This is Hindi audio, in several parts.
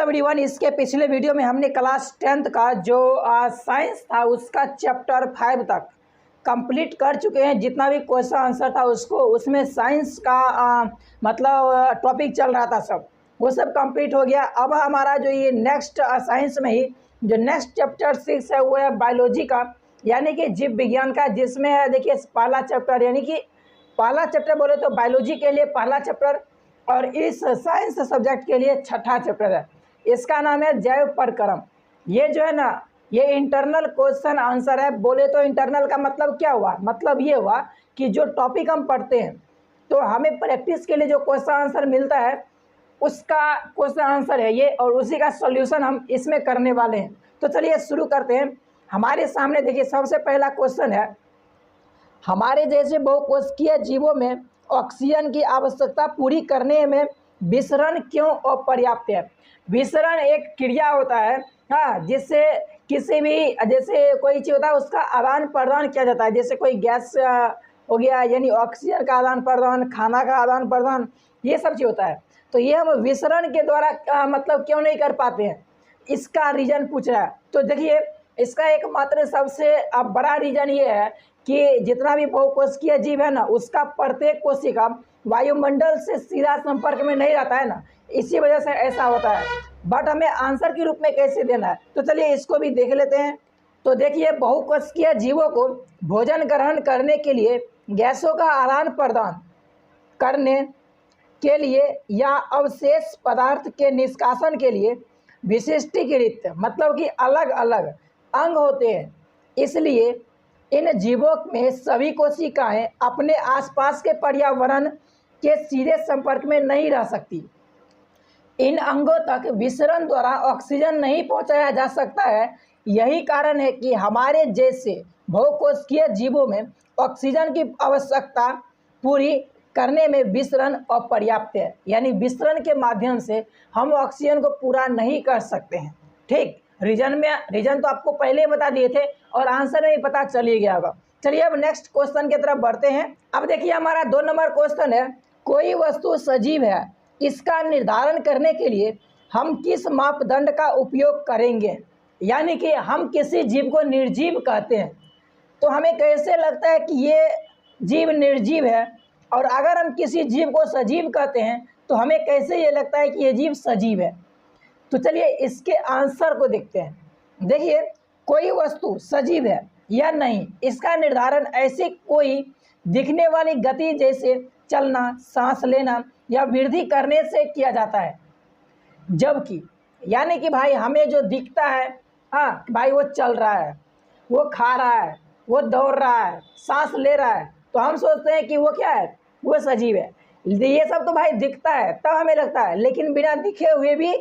एवरीवन, इसके पिछले वीडियो में हमने क्लास 10th का जो साइंस था उसका चैप्टर 5 तक कंप्लीट कर चुके हैं। जितना भी क्वेश्चन आंसर था उसको उसमें साइंस का मतलब टॉपिक चल रहा था, सब वो सब कंप्लीट हो गया। अब हमारा जो ये नेक्स्ट साइंस में ही जो नेक्स्ट चैप्टर 6 है वो है बायोलॉजी का, यानी कि जीव विज्ञान का, जिसमें है देखिए पहला चैप्टर, यानी कि पहला चैप्टर बोले तो बायोलॉजी के लिए पहला चैप्टर और इस साइंस सब्जेक्ट के लिए छठा चैप्टर है। इसका नाम है जैव प्रक्रम। ये जो है ना, ये इंटरनल क्वेश्चन आंसर है। बोले तो इंटरनल का मतलब क्या हुआ, मतलब ये हुआ कि जो टॉपिक हम पढ़ते हैं तो हमें प्रैक्टिस के लिए जो क्वेश्चन आंसर मिलता है उसका क्वेश्चन आंसर है ये, और उसी का सॉल्यूशन हम इसमें करने वाले हैं। तो चलिए शुरू करते हैं। हमारे सामने देखिए सबसे पहला क्वेश्चन है, हमारे जैसे बहुकोशिकीय जीवों में ऑक्सीजन की आवश्यकता पूरी करने में विसरण क्यों अपर्याप्त है। विसरण एक क्रिया होता है, हाँ, जिससे किसी भी जैसे कोई चीज़ होता है उसका आदान प्रदान किया जाता है। जैसे कोई गैस हो गया, यानी ऑक्सीजन का आदान प्रदान, खाना का आदान प्रदान, ये सब चीज़ होता है। तो ये हम विसरण के द्वारा मतलब क्यों नहीं कर पाते हैं, इसका रीज़न पूछ रहा है। तो देखिए इसका एकमात्र सबसे बड़ा रीज़न ये है कि जितना भी बहुकोशिकीय जीव है ना, उसका प्रत्येक कोशिका वायुमंडल से सीधा संपर्क में नहीं रहता है ना, इसी वजह से ऐसा होता है। बट हमें आंसर के रूप में कैसे देना है, तो चलिए इसको भी देख लेते हैं। तो देखिए बहुकोशिकीय जीवों को भोजन ग्रहण करने के लिए गैसों का आदान प्रदान करने के लिए या अवशेष पदार्थ के निष्कासन के लिए विशिष्टीकृत मतलब कि अलग अलग अंग होते हैं। इसलिए इन जीवों में सभी कोशिकाएं अपने आसपास के पर्यावरण के सीधे संपर्क में नहीं रह सकती। इन अंगों तक विसरण द्वारा ऑक्सीजन नहीं पहुंचाया जा सकता है। यही कारण है कि हमारे जैसे बहुकोशिकीय जीवों में ऑक्सीजन की आवश्यकता पूरी करने में विसरण अपर्याप्त है, यानी विसरण के माध्यम से हम ऑक्सीजन को पूरा नहीं कर सकते हैं। ठीक, रीजन तो आपको पहले ही बता दिए थे और आंसर में भी पता चल ही गया होगा। चलिए अब नेक्स्ट क्वेश्चन की तरफ बढ़ते हैं। अब देखिए हमारा 2 नंबर क्वेश्चन है, कोई वस्तु सजीव है, इसका निर्धारण करने के लिए हम किस मापदंड का उपयोग करेंगे। यानी कि हम किसी जीव को निर्जीव कहते हैं तो हमें कैसे लगता है कि ये जीव निर्जीव है, और अगर हम किसी जीव को सजीव कहते हैं तो हमें कैसे ये लगता है कि ये जीव सजीव है। तो चलिए इसके आंसर को देखते हैं। देखिए कोई वस्तु सजीव है या नहीं, इसका निर्धारण ऐसे कोई दिखने वाली गति जैसे चलना, सांस लेना या वृद्धि करने से किया जाता है। जबकि यानी कि भाई हमें जो दिखता है, हाँ भाई वो चल रहा है, वो खा रहा है, वो दौड़ रहा है, सांस ले रहा है, तो हम सोचते हैं कि वो क्या है, वो सजीव है। ये सब तो भाई दिखता है तब हमें लगता है, लेकिन बिना दिखे हुए भी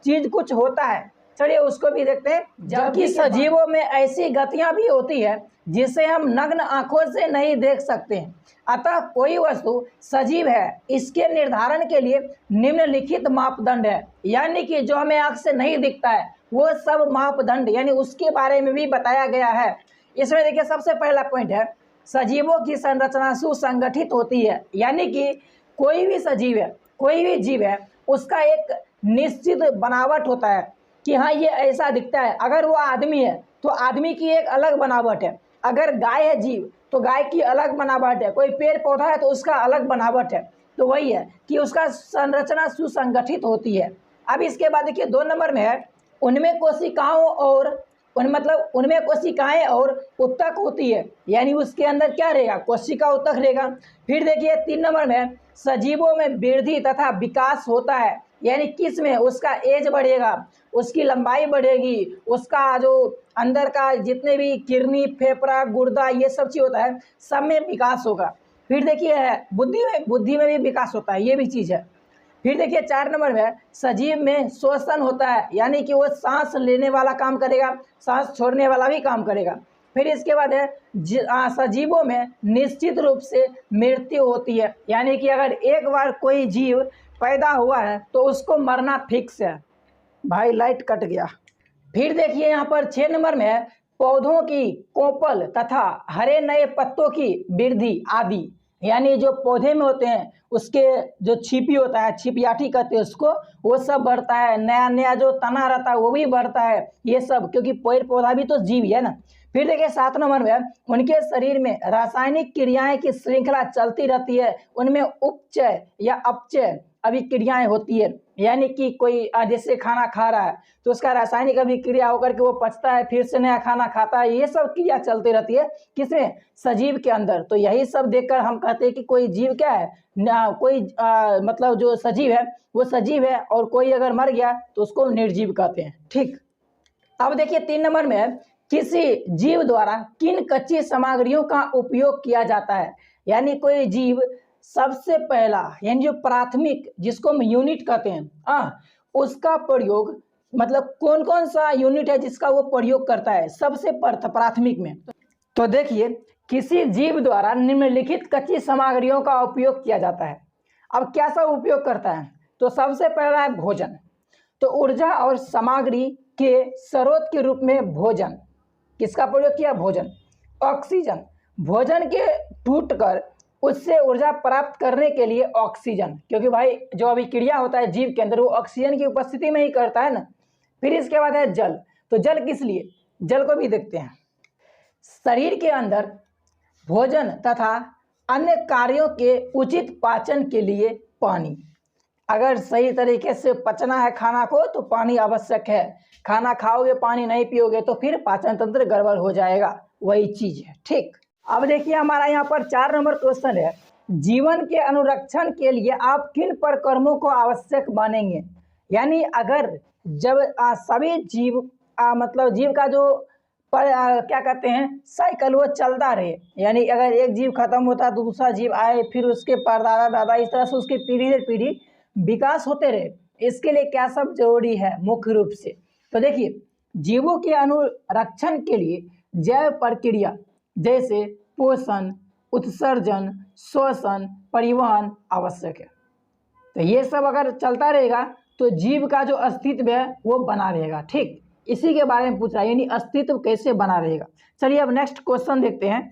चीज कुछ होता है। चलिए उसको भी देखते हैं। जबकि सजीवों में ऐसी गतियां भी होती है जिसे हम नग्न आंखों से नहीं देख सकते हैं। अतः कोई वस्तु सजीव है, इसके निर्धारण के लिए निम्नलिखित मापदंड है, यानी कि जो हमें आंख से नहीं दिखता है वो सब मापदंड यानी उसके बारे में भी बताया गया है। इसमें देखिए सबसे पहला पॉइंट है, सजीवों की संरचना सुसंगठित होती है। यानी कि कोई भी सजीव है, कोई भी जीव है, उसका एक निश्चित बनावट होता है कि हाँ ये ऐसा दिखता है। अगर वो आदमी है तो आदमी की एक अलग बनावट है, अगर गाय है जीव तो गाय की अलग बनावट है, कोई पेड़ पौधा है तो उसका अलग बनावट है। तो वही है कि उसका संरचना सुसंगठित होती है। अब इसके बाद देखिए 2 नंबर में है, उनमें कोशिकाओं और उनमें कोशिकाएं और उत्तक होती है, यानी उसके अंदर क्या रहेगा, कोशिका उत्तक रहेगा। फिर देखिए 3 नंबर में सजीवों में वृद्धि तथा विकास होता है, यानी किस में, उसका एज बढ़ेगा, उसकी लंबाई बढ़ेगी, उसका जो अंदर का जितने भी किडनी, फेफड़ा, गुर्दा, ये सब चीज़ होता है, सब में विकास होगा। फिर देखिए बुद्धि में भी विकास होता है, ये भी चीज़ है। फिर देखिए 4 नंबर में सजीव में श्वसन होता है, यानी कि वो सांस लेने वाला काम करेगा, सांस छोड़ने वाला भी काम करेगा। फिर इसके बाद है सजीवों में निश्चित रूप से मृत्यु होती है, यानी कि अगर एक बार कोई जीव पैदा हुआ है तो उसको मरना फिक्स है। भाई लाइट कट गया। फिर देखिए यहाँ पर 6 नंबर में है पौधों की कोपल तथा हरे नए पत्तों की वृद्धि आदि, यानी जो पौधे में होते हैं उसके जो छिपी होता है, छिपियाठी कहते हैं उसको, वो सब बढ़ता है। नया नया जो तना रहता है वो भी बढ़ता है, ये सब क्योंकि पेड़ पौधा भी तो जीव ही है ना। फिर देखिए 7 नंबर में, उनके शरीर में रासायनिक क्रियाएं की श्रृंखला चलती रहती है। उनमें उपचय या अपचय अभिक्रियाएं होती है, यानी कि कोई जैसे खाना खा रहा है तो उसका रासायनिक अभिक्रिया होकर के वो पचता है, फिर से नया खाना खाता है। ये सब क्रिया चलती रहती है किसमें? सजीव के अंदर। तो यही सब देखकर हम कहते हैं कि कोई जीव क्या है ना, कोई मतलब जो सजीव है वो सजीव है, और कोई अगर मर गया तो उसको निर्जीव कहते हैं। ठीक, अब देखिए 3 नंबर में है, किसी जीव द्वारा किन कच्ची सामग्रियों का उपयोग किया जाता है। यानी कोई जीव सबसे पहला, यानी जो प्राथमिक जिसको हम यूनिट कहते हैं, उसका प्रयोग, मतलब कौन कौन सा यूनिट है जिसका वो प्रयोग करता है सबसे प्राथमिक में। तो देखिए, किसी जीव द्वारा निम्नलिखित कच्ची सामग्रियों का उपयोग किया जाता है। अब क्या सब उपयोग करता है? तो सबसे पहला है भोजन। तो ऊर्जा और सामग्री के स्रोत के रूप में भोजन, किसका प्रयोग किया? भोजन। ऑक्सीजन, भोजन के टूटकर उससे ऊर्जा प्राप्त करने के लिए ऑक्सीजन, क्योंकि भाई जो अभिक्रिया होता है जीव के अंदर वो ऑक्सीजन की उपस्थिति में ही करता है ना। फिर इसके बाद है जल। तो जल किस लिए? जल को भी देखते हैं। शरीर के अंदर भोजन तथा अन्य कार्यों के उचित पाचन के लिए पानी। अगर सही तरीके से पचना है खाना को तो पानी आवश्यक है। खाना खाओगे पानी नहीं पियोगे तो फिर पाचन तंत्र गड़बड़ हो जाएगा, वही चीज है। ठीक, अब देखिए हमारा यहाँ पर 4 नंबर क्वेश्चन है, जीवन के अनुरक्षण के लिए आप किन प्रकर्मों को आवश्यक मानेंगे। यानी अगर जब सभी जीव मतलब जीव का जो क्या कहते हैं साइकिल वो चलता रहे, यानी अगर एक जीव खत्म होता है तो दूसरा जीव आए, फिर उसके परदादा दादा, इस तरह से उसकी पीढ़ी दर पीढ़ी विकास होते रहे, इसके लिए क्या सब जरूरी है मुख्य रूप से। तो देखिए, जीवों के अनुरक्षण के लिए जैव प्रक्रिया जैसे पोषण, उत्सर्जन, श्वसन, परिवहन आवश्यक है। तो ये सब अगर चलता रहेगा तो जीव का जो अस्तित्व है वो बना रहेगा। ठीक, इसी के बारे में पूछ रहा है, यानी अस्तित्व कैसे बना रहेगा। चलिए अब नेक्स्ट क्वेश्चन देखते हैं।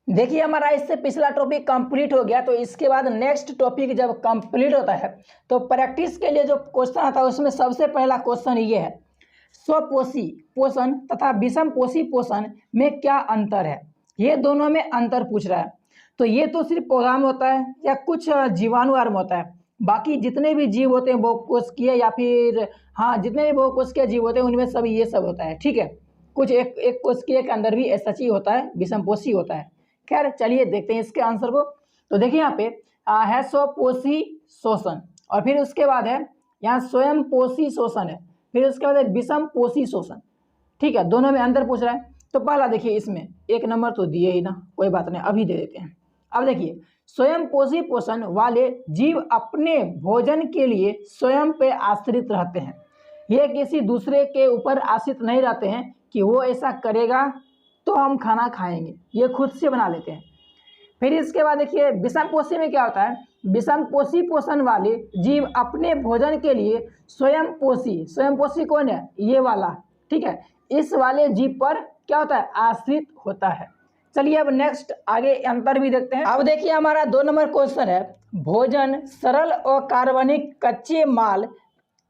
देखिए हमारा इससे पिछला टॉपिक कंप्लीट हो गया, तो इसके बाद नेक्स्ट टॉपिक जब कंप्लीट होता है तो प्रैक्टिस के लिए जो क्वेश्चन आता है उसमें सबसे पहला क्वेश्चन ये है, स्वपोषी पोषण तथा विषम पोषी पोषण में क्या अंतर है। ये दोनों में अंतर पूछ रहा है। तो ये तो सिर्फ पौधा में होता है या कुछ जीवाणु में होता है, बाकी जितने भी जीव होते हैं बहुकोषीय या फिर जितने भी बहुकोषीय जीव होते हैं उनमें सब ये सब होता है। ठीक है, कुछ एक कोशिकीय के अंदर भी ऐसा ही होता है, विषमपोषी होता है। खैर चलिए देखते हैं इसके आंसर को। तो देखिए यहाँ पे है स्वपोषी शोषण, और फिर उसके बाद है यहाँ स्वयं पोषी शोषण है, फिर उसके बाद है विषम पोषी शोषण। ठीक है, दोनों में अंतर पूछ रहा है। तो पहला देखिए, इसमें 1 नंबर तो दिए ही ना, कोई बात नहीं अभी दे देते हैं। अब देखिए, स्वयं पोषी पोषण वाले जीव अपने भोजन के लिए स्वयं पे आश्रित रहते हैं। ये किसी दूसरे के ऊपर आश्रित नहीं रहते हैं कि वो ऐसा करेगा तो हम खाना खाएंगे, ये खुद से बना लेते हैं। फिर इसके बाद देखिए विषम पोषी में क्या होता है, विषम पोषी पोषण वाले जीव अपने भोजन के लिए स्वयं पोषी कौन है? ये वाला। ठीक है, इस वाले जीव पर क्या होता है? आश्रित होता है। चलिए अब नेक्स्ट आगे अंतर भी देखते हैं। अब देखिए हमारा 2 नंबर क्वेश्चन है, भोजन सरल और कार्बनिक कच्चे माल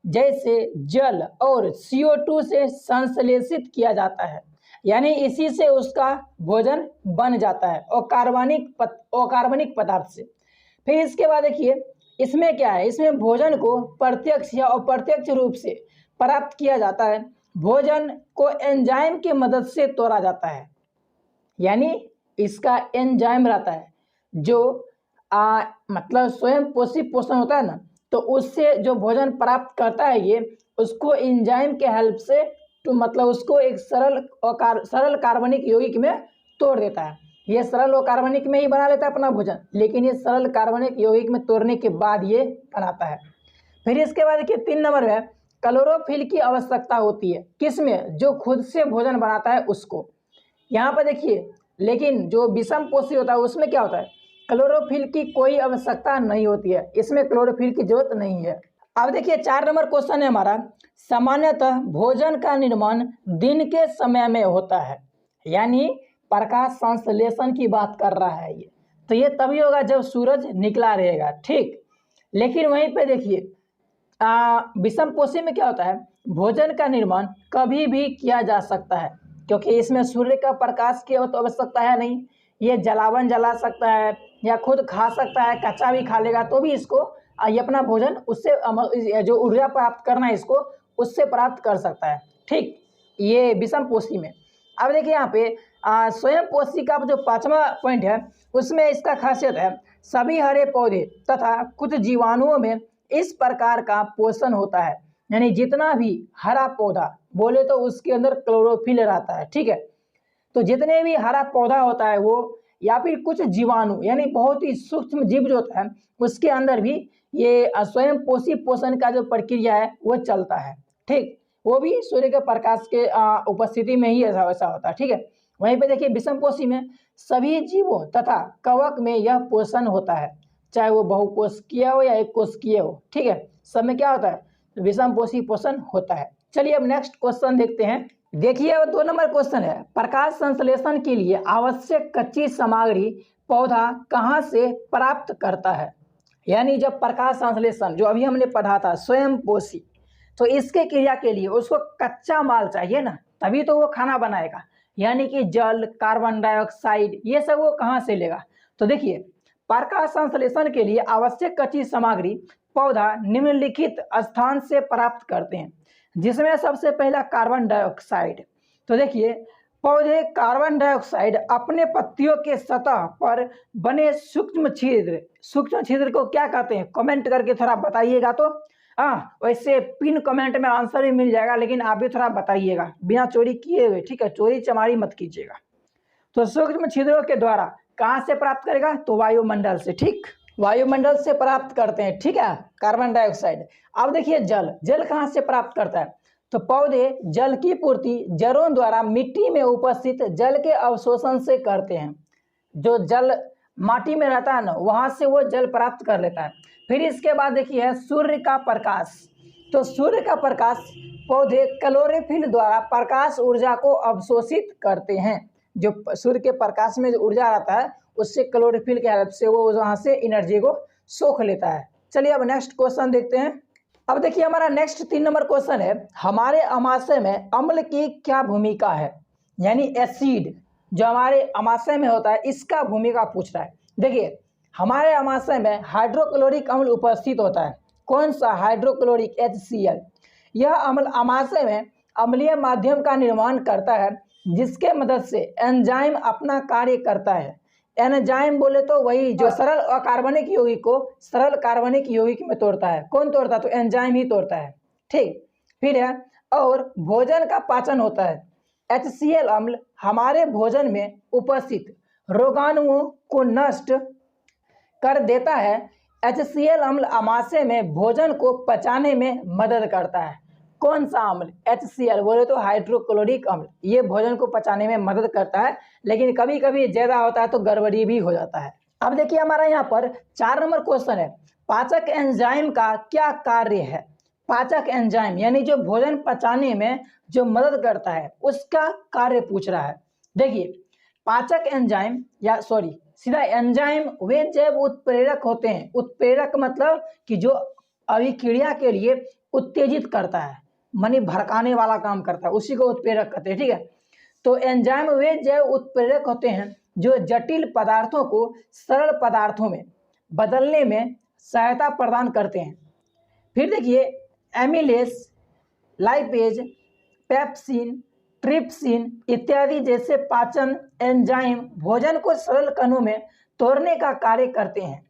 जैसे जल और CO2 से संश्लेषित किया जाता है, यानी इसी से उसका भोजन बन जाता है, और कार्बनिक पदार्थ से। फिर इसके बाद देखिए इसमें क्या है, इसमें भोजन को प्रत्यक्ष या अप्रत्यक्ष रूप से प्राप्त किया जाता है। भोजन को एंजाइम की मदद से तोड़ा जाता है, यानी इसका एंजाइम रहता है जो मतलब स्वयं पोषी पोषण होता है ना, तो उससे जो भोजन प्राप्त करता है ये उसको एंजाइम के हेल्प से तो मतलब उसको एक सरल कार्बनिक यौगिक में तोड़ देता है। ये सरल और कार्बनिक में ही बना लेता है अपना भोजन, लेकिन ये सरल कार्बनिक यौगिक में तोड़ने के बाद ये बनाता है। फिर इसके बाद देखिए 3 नंबर में क्लोरोफिल की आवश्यकता होती है, किसमें? जो खुद से भोजन बनाता है उसको। यहाँ पर देखिए, लेकिन जो विषम पोषी होता है उसमें क्या होता है, क्लोरोफिल की कोई आवश्यकता नहीं होती है, इसमें क्लोरोफिल की जरूरत नहीं है। अब देखिए 4 नंबर क्वेश्चन है हमारा, सामान्यतः भोजन का निर्माण दिन के समय में होता है, यानी प्रकाश संश्लेषण की बात कर रहा है ये। तो ये तभी होगा जब सूरज निकला रहेगा, ठीक। लेकिन वहीं पे देखिए विषम पोषी में क्या होता है, भोजन का निर्माण कभी भी किया जा सकता है, क्योंकि इसमें सूर्य का प्रकाश की तो आवश्यकता है नहीं। ये जलावन जला सकता है या खुद खा सकता है, कच्चा भी खा लेगा तो भी इसको ये अपना भोजन उससे जो ऊर्जा प्राप्त करना है इसको उससे प्राप्त कर सकता है, ठीक। ये विषम पोषी में। अब देखिए यहाँ पे स्वयं पोषी का जो 5वां पॉइंट है उसमें इसका खासियत है, सभी हरे पौधे तथा कुछ जीवाणुओं में इस प्रकार का पोषण होता है। यानी जितना भी हरा पौधा बोले तो उसके अंदर क्लोरोफिल रहता है, ठीक है। तो जितने भी हरा पौधा होता है वो या फिर कुछ जीवाणु यानी बहुत ही सूक्ष्म जीव जो होता है उसके अंदर भी ये स्वयं पोषी पोषण का जो प्रक्रिया है वो चलता है, ठीक। वो भी सूर्य के प्रकाश के उपस्थिति में ही ऐसा होता है, ठीक है। वहीं पे देखिए विषम पोषी में सभी जीवों तथा कवक में यह पोषण होता है, चाहे वो बहुकोशिकीय हो या एक कोशिकीय हो, ठीक है। सब में क्या होता है, विषम पोषी पोषण होता है। चलिए अब नेक्स्ट क्वेश्चन देखते हैं। देखिए अब 2 नंबर क्वेश्चन है, प्रकाश संश्लेषण के लिए आवश्यक कच्ची सामग्री पौधा कहाँ से प्राप्त करता है। यानी जब प्रकाश संश्लेषण जो अभी हमने पढ़ा था स्वयं पोषी, तो इसके क्रिया के लिए उसको कच्चा माल चाहिए ना, तभी तो वो खाना बनाएगा। यानी कि जल, कार्बन डाइऑक्साइड ये सब वो कहाँ से लेगा। तो देखिए प्रकाश संश्लेषण के लिए आवश्यक कच्ची सामग्री पौधा निम्नलिखित स्थान से प्राप्त करते हैं, जिसमें सबसे पहला कार्बन डाइऑक्साइड। तो देखिए पौधे कार्बन डाइऑक्साइड अपने पत्तियों के सतह पर बने सूक्ष्म छिद्र को क्या कहते हैं, कमेंट करके थोड़ा बताइएगा। तो वैसे पिन कमेंट में आंसर भी मिल जाएगा, लेकिन आप भी थोड़ा बताइएगा बिना चोरी किए हुए, ठीक है। चोरी चमारी मत कीजिएगा। तो सूक्ष्म छिद्रों के द्वारा कहाँ से प्राप्त करेगा, तो वायुमंडल से, ठीक। वायुमंडल से प्राप्त करते हैं, ठीक है, कार्बन डाइऑक्साइड। अब देखिए जल कहाँ से प्राप्त करता है, तो पौधे जल की पूर्ति जड़ों द्वारा मिट्टी में उपस्थित जल के अवशोषण से करते हैं। जो जल माटी में रहता है ना वहाँ से वो जल प्राप्त कर लेता है। फिर इसके बाद देखिए सूर्य का प्रकाश। तो सूर्य का प्रकाश पौधे क्लोरोफिल द्वारा प्रकाश ऊर्जा को अवशोषित करते हैं। जो सूर्य के प्रकाश में जो ऊर्जा आता है उससे क्लोरोफिल के हेल्प से वो वहाँ से एनर्जी को सोख लेता है। चलिए अब नेक्स्ट क्वेश्चन देखते हैं। अब देखिए हमारा नेक्स्ट 3 नंबर क्वेश्चन है, हमारे अमाशय में अम्ल की क्या भूमिका है। यानी एसिड जो हमारे अमाशय में होता है इसका भूमिका पूछ रहा है। देखिए हमारे अमाशय में हाइड्रोक्लोरिक अम्ल उपस्थित होता है। कौन सा, हाइड्रोक्लोरिक HCl। यह अम्ल अमाशय में अम्लीय माध्यम का निर्माण करता है, जिसके मदद से एंजाइम अपना कार्य करता है। एंजाइम बोले तो वही जो सरल अकार्बनिक यौगिक को सरल कार्बनिक यौगिक में तोड़ता है। कौन तोड़ता है, तो एंजाइम ही तोड़ता है, ठीक। फिर है और भोजन का पाचन होता है। HCl अम्ल हमारे भोजन में उपस्थित रोगाणुओं को नष्ट कर देता है। HCl अम्ल अमाशय में भोजन को पचाने में मदद करता है। कौन सा अम्ल, HCl बोले तो हाइड्रोक्लोरिक अम्ल। ये भोजन को पचाने में मदद करता है, लेकिन कभी कभी ज़्यादा होता है तो गड़बड़ी भी हो जाता है। अब देखिए हमारा यहाँ पर 4 नंबर क्वेश्चन है, पाचक एंजाइम का क्या कार्य है। पाचक एंजाइम यानी जो भोजन पचाने में जो मदद करता है उसका कार्य पूछ रहा है। देखिए पाचक एंजाइम या सीधा एंजाइम वे जैव उत्प्रेरक होते हैं। उत्प्रेरक मतलब कि जो अभिक्रिया के लिए उत्तेजित करता है, मानी भड़काने वाला काम करता है, उसी को उत्प्रेरक कहते हैं, ठीक है। तो एंजाइम वे जैव उत्प्रेरक होते हैं जो जटिल पदार्थों को सरल पदार्थों में बदलने में सहायता प्रदान करते हैं। फिर देखिए एमिलेस, लाइपेज, पेप्सिन, ट्रिप्सिन इत्यादि जैसे पाचन एंजाइम भोजन को सरल कणों में तोड़ने का कार्य करते हैं।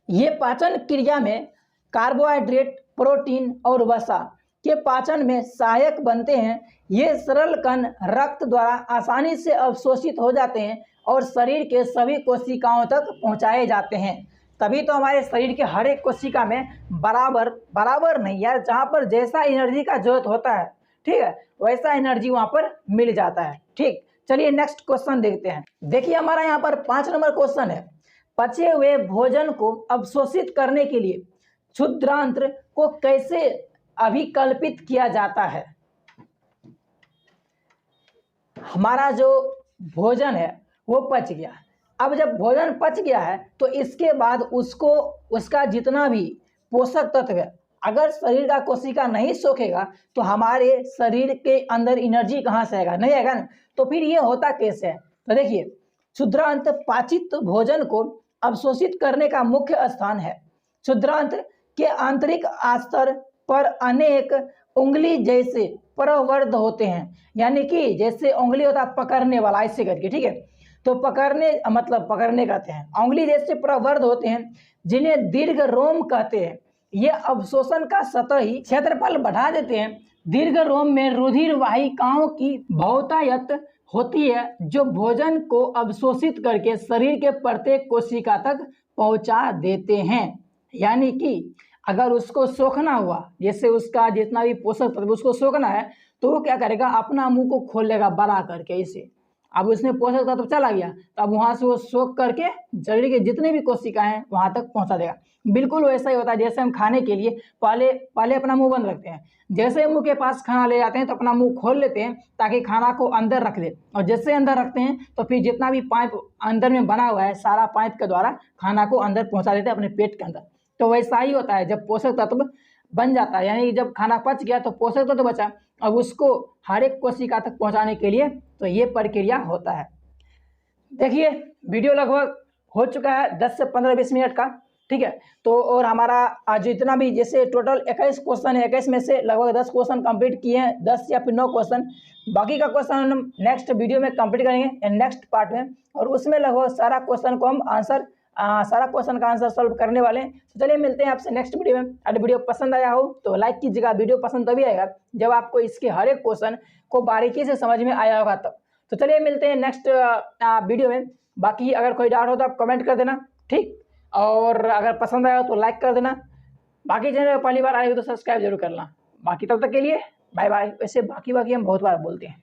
ये पाचन क्रिया में कार्बोहाइड्रेट, प्रोटीन और वसा के पाचन में सहायक बनते हैं। ये सरल कण रक्त द्वारा आसानी से अवशोषित हो जाते हैं और शरीर के सभी कोशिकाओं तक पहुंचाए जाते हैं। तभी तो हमारे शरीर के हर एक कोशिका में बराबर नहीं यार, जहाँ पर जैसा एनर्जी का जरूरत होता है, ठीक है, वैसा एनर्जी वहाँ पर मिल जाता है, ठीक। चलिए नेक्स्ट क्वेश्चन देखते हैं। देखिए हमारा यहाँ पर 5 नंबर क्वेश्चन है, पचे हुए भोजन को अवशोषित करने के लिए क्षुद्रांत्र को कैसे अभिकल्पित किया जाता है। हमारा जो भोजन है वो पच गया, अब जब भोजन पच गया है तो इसके बाद उसको उसका जितना भी पोषक तत्व है, अगर शरीर का कोशिका नहीं सोखेगा तो हमारे शरीर के अंदर एनर्जी कहाँ से आएगा, नहीं आएगा ना। तो फिर ये होता कैसे है, तो देखिए क्षुद्रांत पाचित भोजन को अवशोषित करने का मुख्य स्थान है। क्षुद्रांत के आंतरिक आस्तर पर अनेक उंगली जैसे प्रवर्ध होते हैं, यानी कि जैसे उंगली होता है पकड़ने वाला, ऐसे करके, ठीक है। तो पकड़ने मतलब पकड़ने कहते हैं, उंगली जैसे प्रवर्ध होते हैं जिन्हें दीर्घ रोम कहते हैं। ये अवशोषण का सतही क्षेत्रफल बढ़ा देते हैं। दीर्घ रोम में रुधिर वाहिकाओं की बहुतायत होती है जो भोजन को अवशोषित करके शरीर के प्रत्येक कोशिका तक पहुंचा देते हैं। यानी कि अगर उसको सोखना हुआ, जैसे उसका जितना भी पोषक तत्व उसको सोखना है, तो वो क्या करेगा, अपना मुंह को खोल लेगा बड़ा करके इसे। अब उसमें पोषक तत्व चला गया तो अब वहाँ से वो सोख करके शरीर के जितने भी कोशिकाएं हैं वहाँ तक पहुँचा देगा। बिल्कुल वैसा ही होता है जैसे हम खाने के लिए पहले अपना मुंह बंद रखते हैं, जैसे मुंह के पास खाना ले जाते हैं तो अपना मुंह खोल लेते हैं ताकि खाना को अंदर रख दे, और जैसे अंदर रखते हैं तो फिर जितना भी पाइप अंदर में बना हुआ है सारा पाइप के द्वारा खाना को अंदर पहुँचा देते हैं अपने पेट के अंदर। तो वैसा ही होता है जब पोषक तत्व बन जाता है, यानी जब खाना पच गया तो पोषक तत्व बचा, अब उसको हर एक कोशिका तक पहुंचाने के लिए तो ये प्रक्रिया होता है। देखिए वीडियो लगभग हो चुका है 10 से 15-20 मिनट का, ठीक है। तो और हमारा आज जितना भी जैसे टोटल 21 क्वेश्चन है, 21 में से लगभग 10 क्वेश्चन कंप्लीट किए हैं, 10 या फिर 9 क्वेश्चन। बाकी का क्वेश्चन हम नेक्स्ट वीडियो में कंप्लीट करेंगे नेक्स्ट पार्ट में, और उसमें लगभग सारा क्वेश्चन को हम सारा क्वेश्चन का आंसर सॉल्व करने वाले हैं। तो चलिए मिलते हैं आपसे नेक्स्ट वीडियो में। अगर वीडियो पसंद आया हो तो लाइक कीजिएगा। वीडियो पसंद तभी आएगा जब आपको इसके हर एक क्वेश्चन को बारीकी से समझ में आया होगा तब। तो चलिए मिलते हैं नेक्स्ट वीडियो में। बाकी अगर कोई डाउट हो तो आप कमेंट कर देना, ठीक। और अगर पसंद आया हो तो लाइक कर देना। बाकी चैनल पहली बार आए हो तो सब्सक्राइब जरूर करना। बाकी तब तक के लिए बाय बाय। वैसे बाकी हम बहुत बार बोलते हैं।